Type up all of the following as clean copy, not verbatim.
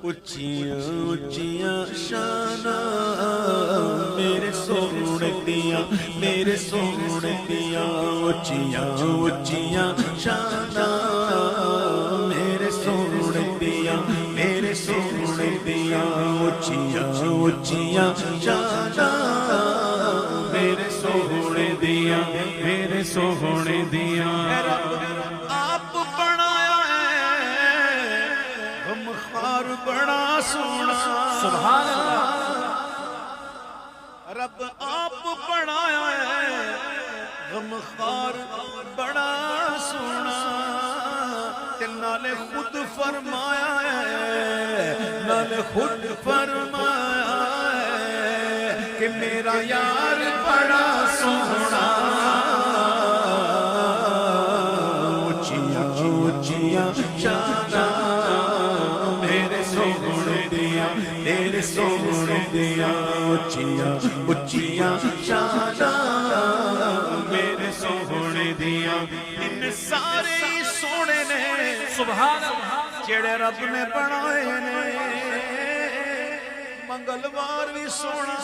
اچیاں اچیاں شاناں میرے سونے دیاں میرے سونے دیاں اچیاں اچیاں شاناں میرے سونے دیاں میرے سونے دیاں اچیاں اچیاں شاناں میرے سونے دیاں میرے سونے دیاں آپ بنایا ہے غمخوار بڑا سونا سبحان اللہ رب آپ بنایا ہے غمخوار بڑا سونا تے نالے خود فرمایا ہے نالے خود فرمایا ہے کہ میرا یار بڑا سونا اچیاں اچیاں شاناں میرے سونے دیاں میرے سونے دیاں اچیاں اچیاں شاناں میرے سونے دیاں ان سارے ہی سونے نے سبحان اللہ جڑے رب نے بنائے نے منگلوار بھی سونا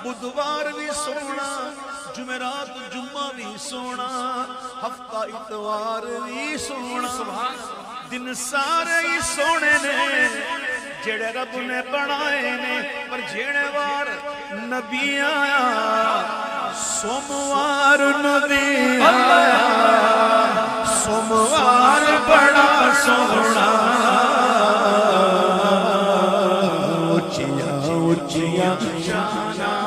بدھوار بھی سونا جمعرات جمعہ بھی سونا ہفتہ اتوار بھی سونا دن سارے ہی سونے نے جڑے رب نے بنائے نے پر جڑے وار نبی آیا سوموار نبی آیا سوموار بڑا سونا اچیاں اچیاں شاناں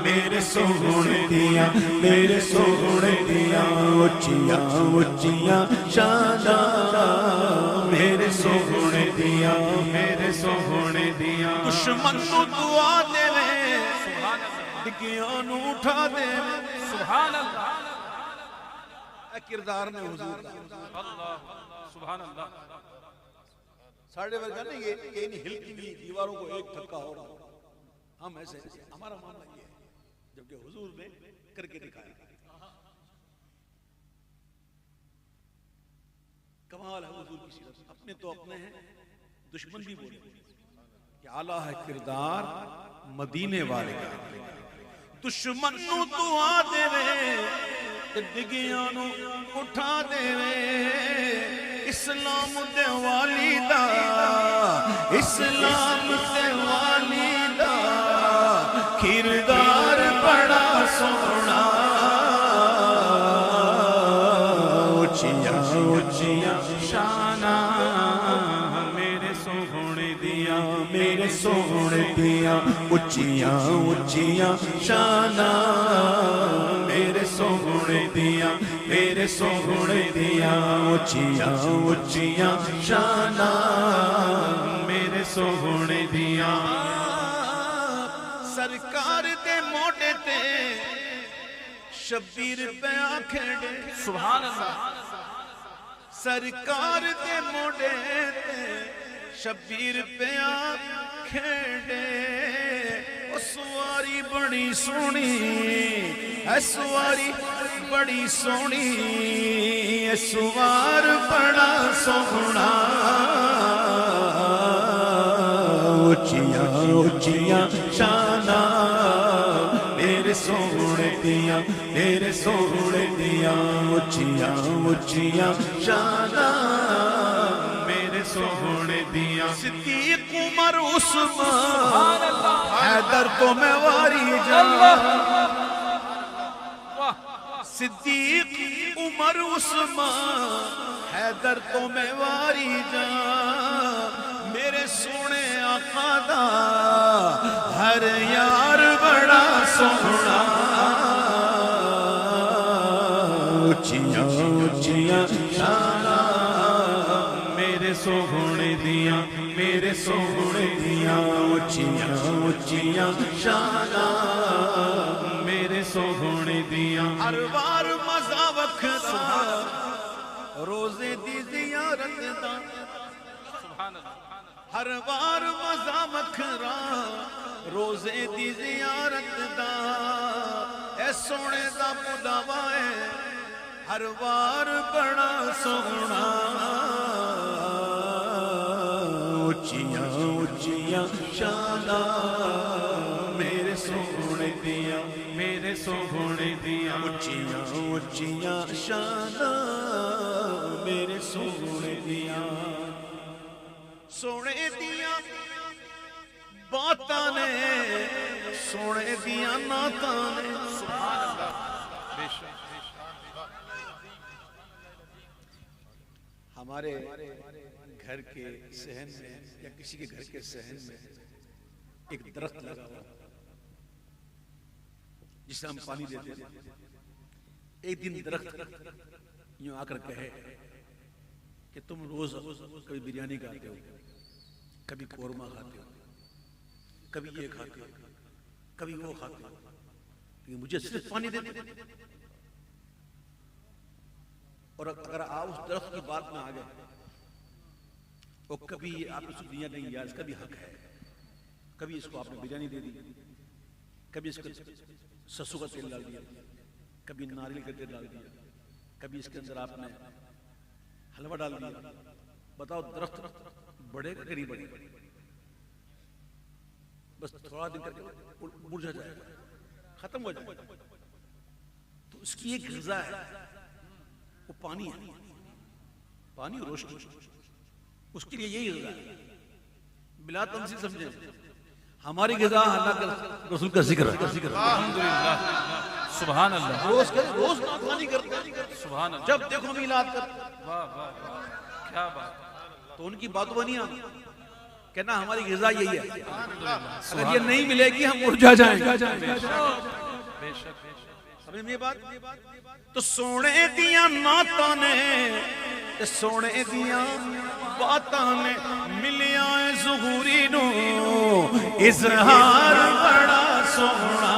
میرے سونے دیاں میرے سونے دیاں اچیاں اچیاں شاناں میرے سونے دیاں میرے سونے دیاں دشمن تو دعا دے ڈگیاں نو اٹھا دے سبحان اللہ اے کردار میں حضور اللہ سبحان اللہ ساڑھے ورگا نہیں یہ نہیں ہلکی بھی دیواروں کو ایک دھکا ہو رہا ہم ایسے ہمارا معاملہ یہ ہے جبکہ حضور نے کر کے دکھایا کمال ہے حضور کی سیرت اپنے تو اپنے ہیں دشمن بھی بولے کہ اعلیٰ ہے کردار مدینے والے کا دشمن نو دعا دے وے ڈگیاں نو اٹھا دے وے اسلام دے والی دا اسلام دے والی دا کردار بڑا سونا اچیاں اچیاں شاناں میرے سونے دیاں میرے سونے دیاں اچیاں اچیاں شاناں میرے سونے دیاں میرے سونے دیاں اچیاں اچیاں شاناں میرے سونے دیاں سرکار دے موڈے تے شبیر پہ آکھڑے سبحان اللہ سرکار دے موڈے تے شبیر پہ آکھڑے او سواری بڑی سونی اے سواری بڑی سونی اے سوار بڑا سونا اچیاں اچیاں شاناں میرے سونے دیاں میرے سونے دیاں اچیاں اچیاں شاناں میرے سونے دیاں صدیق عمر عثمان حیدر تو میں واری جان صدیق عمر عثمان حیدر تو میں واری جان میرے سونے آقا دا ہر یار بڑا سونا اچیاں اچیاں شاناں میرے سونے دیاں میرے سونے دیاں اچیاں اچیاں شاناں میرے سونے دیاں ہر بار مزہ وکھدا روزے دی زیارت دا سبحان اللہ ہر بار مزہ وکھرا روزے دی زیارت دا اے سونے دا بلاوا ہے ہر بار بڑا سونا اچیاں اچیاں شاناں میرے سونے دیاں میرے سونے دیاں اچیاں اچیاں شاناں میرے سونے دیاں سونے دیاں باتاں نے سونے دیاں نعتاں نے سبحان اللہ بے شک ہمارے گھر کے صحن میں یا کسی کے گھر کے صحن میں ایک درخت لگا ہوا جسے ہم پانی دیتے ہیں ایک دن درخت یوں آ کر کہے کہ تم روز کبھی بریانی کھاتے ہو کبھی قورمہ کھاتے ہو کبھی یہ کھاتے ہو کبھی وہ کھاتے ہو لیکن مجھے صرف پانی دیتے ہو اور اگر آپ اس درخت کی بات میں آ گئے اور کبھی آپ نے دیا نہیں یار اس کا بھی حق ہے کبھی اس کو آپ نے بریانی دے دی کبھی اس کو سرسوں کا تیل ڈال دیا کبھی ناریل کا تیل ڈال دیا کبھی اس کے اندر آپ نے حلوہ ڈال دیا بتاؤ درخت بڑھے گا کہ نہیں بڑھے گا بس تھوڑا دن کر کے مرجھا جائے گا ختم ہو جائے گا تو اس کی ایک غذا ہے وہ پانی ہے پانی روشنی اس کے لیے یہی غذا ہے بلا تمثیل سمجھیں ہماری غذا اللہ کے رسول کا ذکر ہے الحمدللہ سبحان اللہ روز نافرمانی کرتے ہیں سبحان اللہ جب دیکھو میلاد کرتے واہ واہ واہ کیا بات تو ان کی باتوں پر نہیں آنا کہنا ہماری غذا یہی ہے اگر سبحان یہ نہیں ملے گی ہم مرجھا جائیں گے بے شک سمجھ یہ بات تو سونے دیاں نعتاں نے سونے دیاں باتاں نے ملیا ظہوری نو اظہار بڑا سونا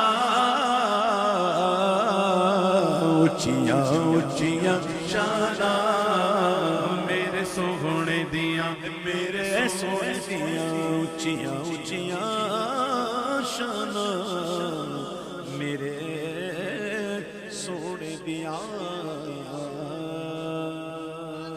اچیاں اچیاں شاناں میرے سونے دیاں میرے سونے دیاں اچیاں اچیاں شاناں میرے سونے دیاں